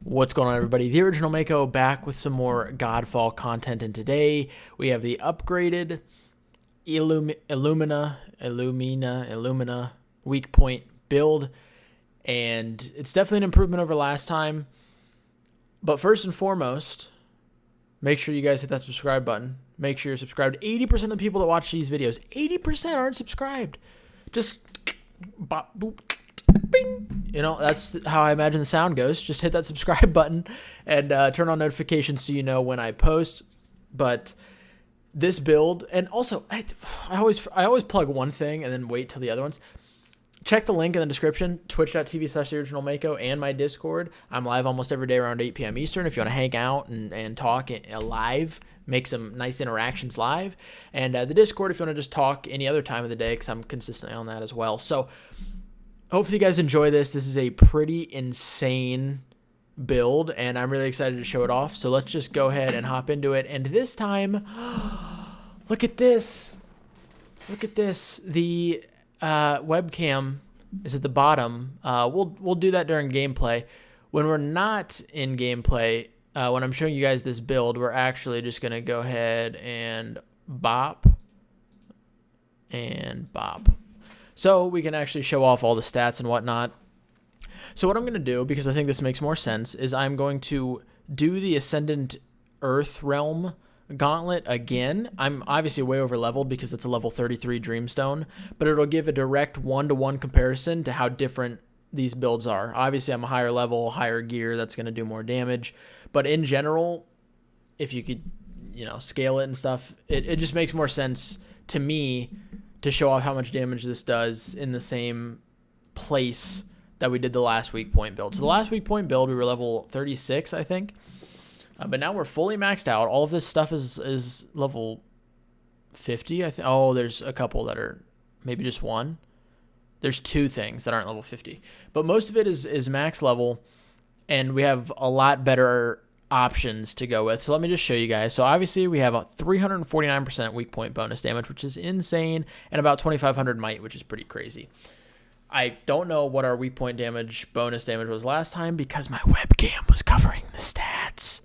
What's going on, everybody? The Original Mako back with some more Godfall content, and today we have the upgraded Illumina Weakpoint build, and it's definitely an improvement over last time. But first and foremost, make sure you guys hit that subscribe button. Make sure you're subscribed. 80% of the people that watch these videos, 80% aren't subscribed. Just bop, boop, bing. You know, that's how I imagine the sound goes. Just hit that subscribe button and turn on notifications so you know when I post. But this build, and also I always plug one thing and then wait till the other ones. Check the link in the description, twitch.tv/theoriginalmako, and my Discord. I'm live almost every day around 8 p.m. Eastern if you want to hang out and talk live, make some nice interactions live. And the Discord if you want to just talk any other time of the day, because I'm consistently on that as well. So hopefully you guys enjoy this. This is a pretty insane build, and I'm really excited to show it off. So let's just go ahead and hop into it. And this time, look at this. Look at this. The webcam is at the bottom. We'll do that during gameplay. When we're not in gameplay, when I'm showing you guys this build, we're actually just going to go ahead and bop and bop. So we can actually show off all the stats and whatnot. So what I'm going to do, because I think this makes more sense, is I'm going to do the Ascendant Earth Realm Gauntlet again. I'm obviously way over leveled because it's a level 33 Dreamstone, but it'll give a direct one-to-one comparison to how different these builds are. Obviously, I'm a higher level, higher gear, that's going to do more damage. But in general, if you could, scale it and stuff, it just makes more sense to me to show off how much damage this does in the same place that we did the last weak point build. So the last weak point build, we were level 36, I think. But now we're fully maxed out. All of this stuff is level 50, I think. Oh, there's a couple that are maybe just one. There's two things that aren't level 50. But most of it is max level, and we have a lot better options to go with. So let me just show you guys. So obviously we have a 349% weak point bonus damage, which is insane, and about 2,500 might, which is pretty crazy. I don't know what our weak point damage, bonus damage was last time because my webcam was covering the stats.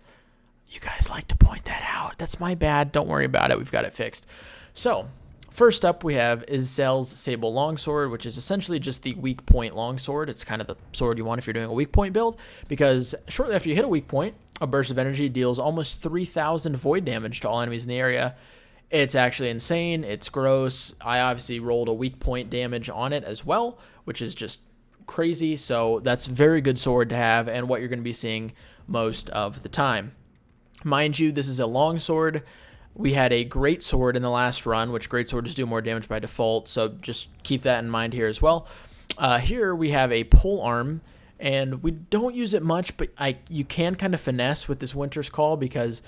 You guys like to point that out. That's my bad. Don't worry about it. We've got it fixed. So first up we have Izzel's Sable Longsword, which is essentially just the weak point longsword. It's kind of the sword you want if you're doing a weak point build, because shortly after you hit a weak point, a burst of energy deals almost 3,000 void damage to all enemies in the area. It's actually insane. It's gross. I obviously rolled a weak point damage on it as well, which is just crazy. So that's a very good sword to have, and what you're going to be seeing most of the time. Mind you, this is a long sword. We had a great sword in the last run, which great swords do more damage by default, so just keep that in mind here as well. Here we have a pole arm, and we don't use it much, but you can kind of finesse with this Winter's Call, because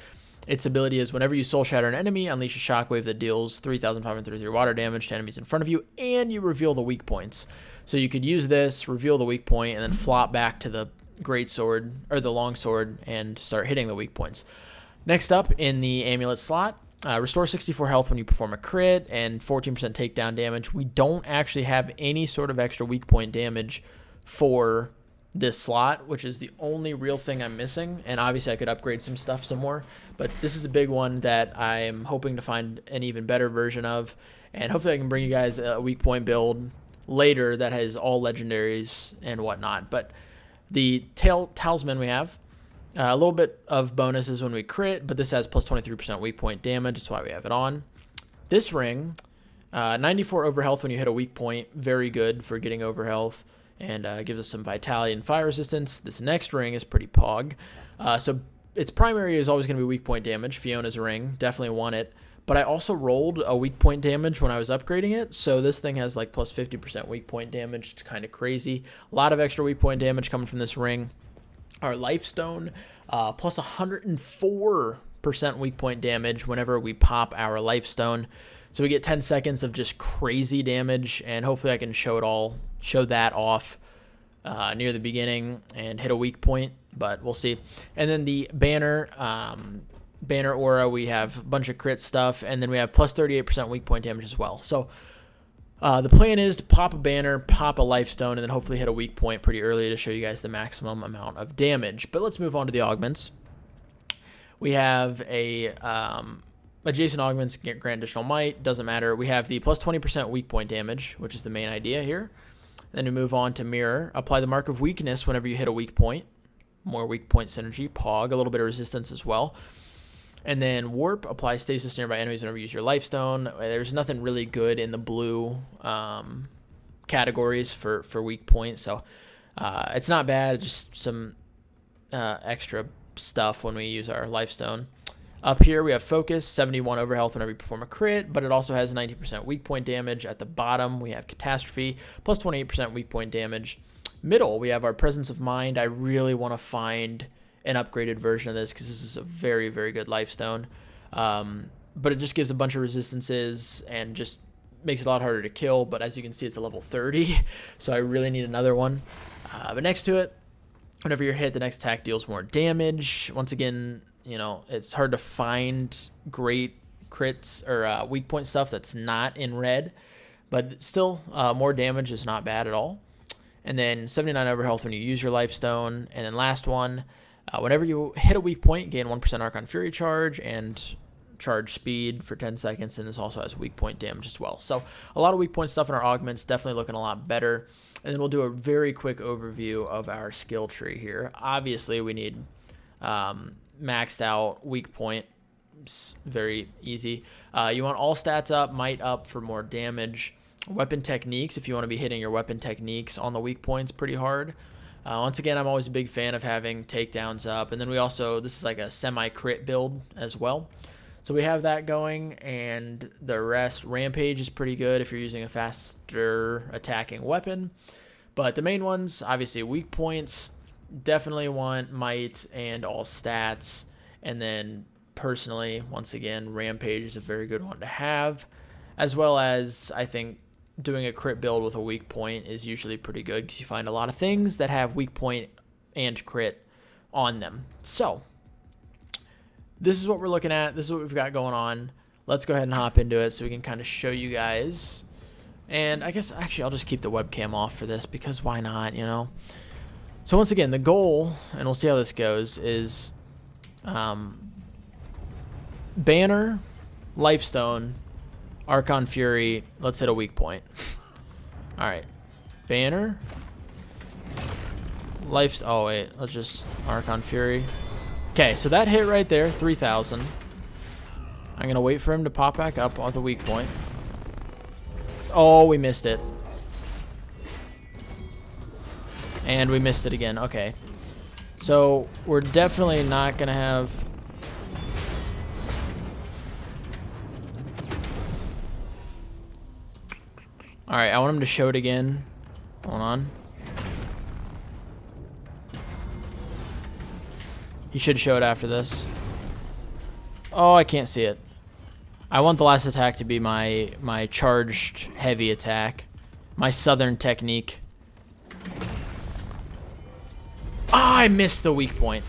its ability is whenever you soul shatter an enemy, unleash a shockwave that deals 3,533 water damage to enemies in front of you, and you reveal the weak points. So you could use this, reveal the weak point, and then flop back to the great sword or the long sword and start hitting the weak points. Next up in the amulet slot, restore 64 health when you perform a crit and 14% takedown damage. We don't actually have any sort of extra weak point damage for this slot, which is the only real thing I'm missing. And obviously I could upgrade some stuff some more, but this is a big one that I am hoping to find an even better version of. And hopefully I can bring you guys a weak point build later that has all legendaries and whatnot. But the talisman we have, a little bit of bonuses when we crit, but this has plus 23% weak point damage. That's why we have it on. This ring, 94 over health when you hit a weak point. Very good for getting over health, and gives us some vitality and fire resistance. This next ring is pretty pog. So its primary is always going to be weak point damage. Fiona's ring, definitely want it. But I also rolled a weak point damage when I was upgrading it, so this thing has like plus 50% weak point damage. It's kind of crazy. A lot of extra weak point damage coming from this ring. Our life stone, plus 104% weak point damage whenever we pop our life stone. So we get 10 seconds of just crazy damage, and hopefully I can show that off near the beginning and hit a weak point, but we'll see. And then the banner aura, we have a bunch of crit stuff, and then we have plus 38% weak point damage as well. So The plan is to pop a banner, pop a life stone, and then hopefully hit a weak point pretty early to show you guys the maximum amount of damage. But let's move on to the augments. We have a adjacent augments grant additional might. Doesn't matter. We have the plus 20% weak point damage, which is the main idea here. Then we move on to mirror. Apply the mark of weakness whenever you hit a weak point. More weak point synergy. Pog, a little bit of resistance as well. And then warp, apply stasis to nearby enemies whenever you use your life stone. There's nothing really good in the blue categories for weak point, so it's not bad. Just some extra stuff when we use our life stone. Up here we have focus, 71 overhealth whenever you perform a crit, but it also has 90% weak point damage. At the bottom we have catastrophe, plus 28% weak point damage. Middle we have our presence of mind. I really want to find an upgraded version of this because this is a very, very good life stone. But it just gives a bunch of resistances and just makes it a lot harder to kill. But as you can see, it's a level 30, so I really need another one. But next to it, whenever you're hit, the next attack deals more damage. Once again, you know, it's hard to find great crits or weak point stuff that's not in red, but still more damage is not bad at all. And then 79 overhealth when you use your life stone. And then last one, whenever you hit a weak point, gain 1% Archon Fury charge and charge speed for 10 seconds, and this also has weak point damage as well. So a lot of weak point stuff in our augments, definitely looking a lot better. And then we'll do a very quick overview of our skill tree here. Obviously, we need maxed out weak point. It's very easy. You want all stats up, might up for more damage. Weapon techniques, if you want to be hitting your weapon techniques on the weak points pretty hard. Once again, I'm always a big fan of having takedowns up. And then we also, this is like a semi-crit build as well. So we have that going, and the rest, Rampage is pretty good if you're using a faster attacking weapon. But the main ones, obviously weak points, definitely want might and all stats. And then personally, once again, Rampage is a very good one to have. As well as, I think, doing a crit build with a weak point is usually pretty good because you find a lot of things that have weak point and crit on them. So this is what we're looking at. This is what we've got going on. Let's go ahead and hop into it so we can kind of show you guys. And I guess actually I'll just keep the webcam off for this because why not, you know? So once again, the goal, and we'll see how this goes, is banner, lifestone, Archon Fury. Let's hit a weak point. All right, banner, life. Oh wait, let's just Archon Fury. Okay, so that hit right there, 3,000. I'm gonna wait for him to pop back up on the weak point. Oh, we missed it, and we missed it again. Okay, so we're definitely not gonna have. Alright, I want him to show it again. Hold on. He should show it after this. Oh, I can't see it. I want the last attack to be my charged heavy attack. My southern technique. Ah, I missed the weak point.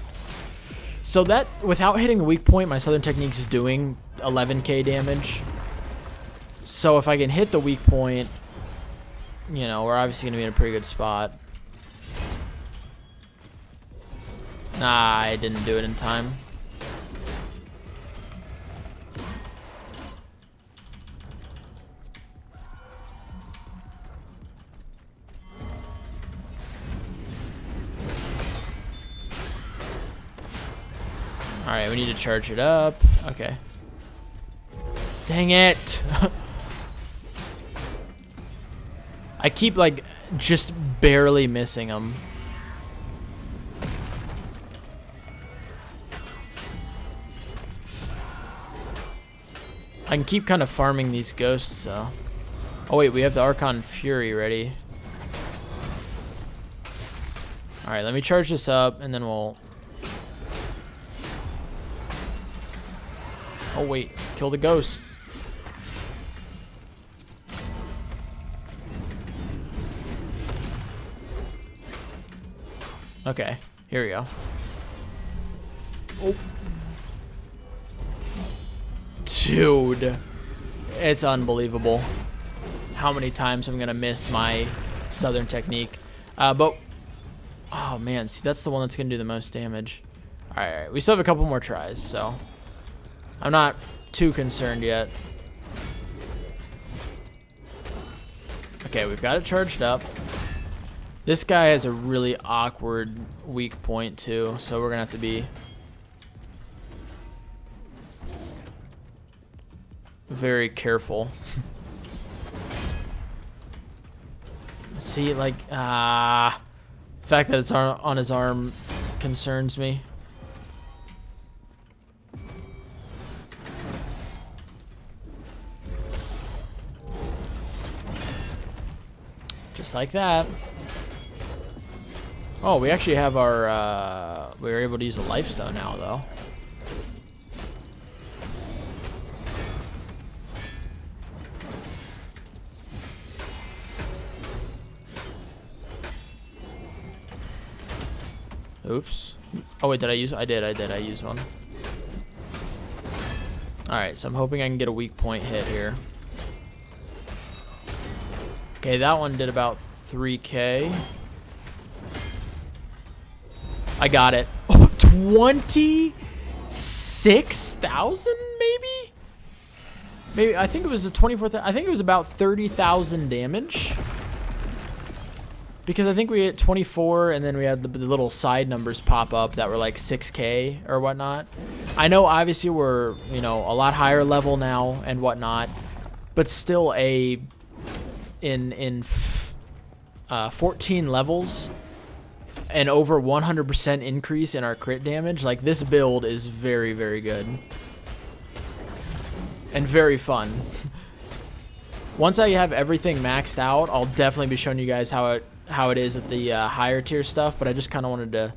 So that, without hitting the weak point, my southern technique is doing 11k damage. So if I can hit the weak point, you know, we're obviously going to be in a pretty good spot. Nah, I didn't do it in time. Alright, we need to charge it up. Okay. Dang it! I keep, like, just barely missing them. I can keep kind of farming these ghosts, so. Oh, wait, we have the Archon Fury ready. Alright, let me charge this up, and then we'll... Oh, wait, kill the ghosts. Okay, here we go. Oh. Dude. It's unbelievable. how many times I'm going to miss my Southern technique. But, oh man, see, that's the one that's going to do the most damage. All right, we still have a couple more tries, so I'm not too concerned yet. Okay, we've got it charged up. This guy has a really awkward weak point too, so we're gonna have to be very careful. See, like, the fact that it's on his arm concerns me. Just like that. Oh, we actually have our, we were able to use a lifestone now, though. Oops. Oh, wait, did I use, I did use one. Alright, so I'm hoping I can get a weak point hit here. Okay, that one did about 3K. I got it. Oh, 26,000 maybe? Maybe, I think it was a 24,000. I think it was about 30,000 damage. Because I think we hit 24 and then we had the little side numbers pop up that were like 6K or whatnot. I know obviously we're, you know, a lot higher level now and whatnot, but still in 14 levels, an over 100% increase in our crit damage. Like, this build is very, very good. And very fun. Once I have everything maxed out, I'll definitely be showing you guys how it is at the higher tier stuff, but I just kind of wanted to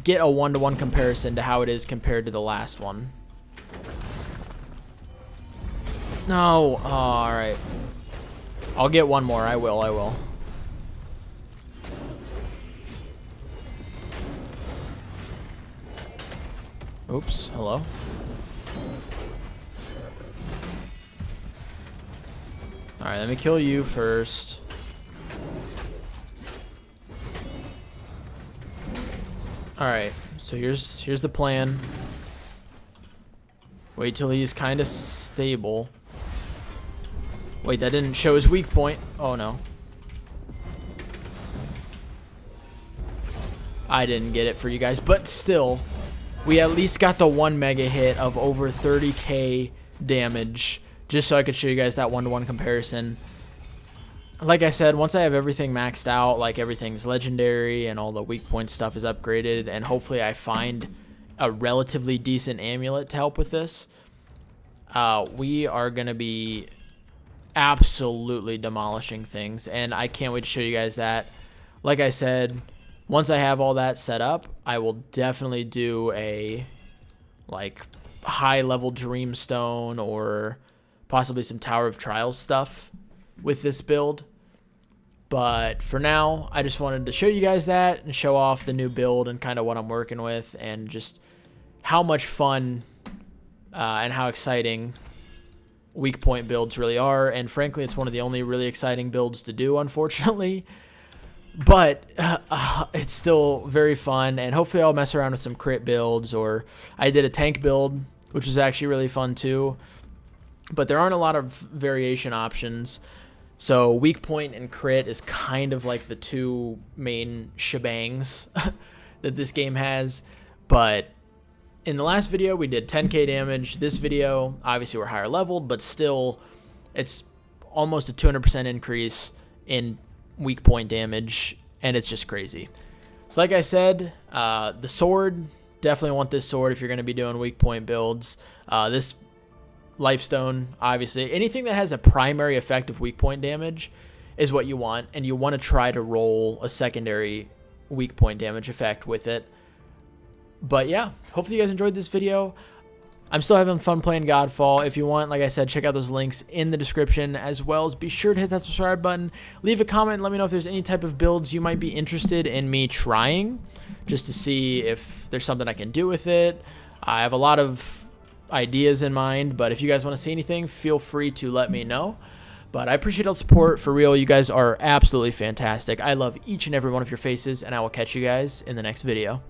get a one-to-one comparison to how it is compared to the last one. No. Oh, all right. I'll get one more. I will. Oops, hello. Alright, let me kill you first. Alright, so here's the plan. Wait till he's kind of stable. Wait, that didn't show his weak point. Oh no. I didn't get it for you guys, but still. We at least got the 1 mega hit of over 30k damage, just so I could show you guys that one-to-one comparison. Like I said, once I have everything maxed out, like everything's legendary and all the weak point stuff is upgraded, and hopefully I find a relatively decent amulet to help with this, we are going to be absolutely demolishing things, and I can't wait to show you guys that. Like I said, once I have all that set up, I will definitely do a like high-level Dreamstone or possibly some Tower of Trials stuff with this build. But for now, I just wanted to show you guys that and show off the new build and kind of what I'm working with and just how much fun and how exciting weak point builds really are. And frankly, it's one of the only really exciting builds to do, unfortunately. But it's still very fun, and hopefully I'll mess around with some crit builds, or I did a tank build, which was actually really fun too. But there aren't a lot of variation options, so weak point and crit is kind of like the two main shebangs that this game has. But in the last video, we did 10k damage. This video, obviously we're higher leveled, but still it's almost a 200% increase in weak point damage, and it's just crazy. So like I said, the sword, definitely want this sword if you're going to be doing weak point builds. This lifestone, obviously anything that has a primary effect of weak point damage is what you want, and you want to try to roll a secondary weak point damage effect with it. But yeah, hopefully you guys enjoyed this video. I'm still having fun playing Godfall. If you want, like I said, check out those links in the description, as well as be sure to hit that subscribe button. Leave a comment and let me know if there's any type of builds you might be interested in me trying, just to see if there's something I can do with it. I have a lot of ideas in mind, but if you guys want to see anything, feel free to let me know. But I appreciate all the support. For real, you guys are absolutely fantastic. I love each and every one of your faces, and I will catch you guys in the next video.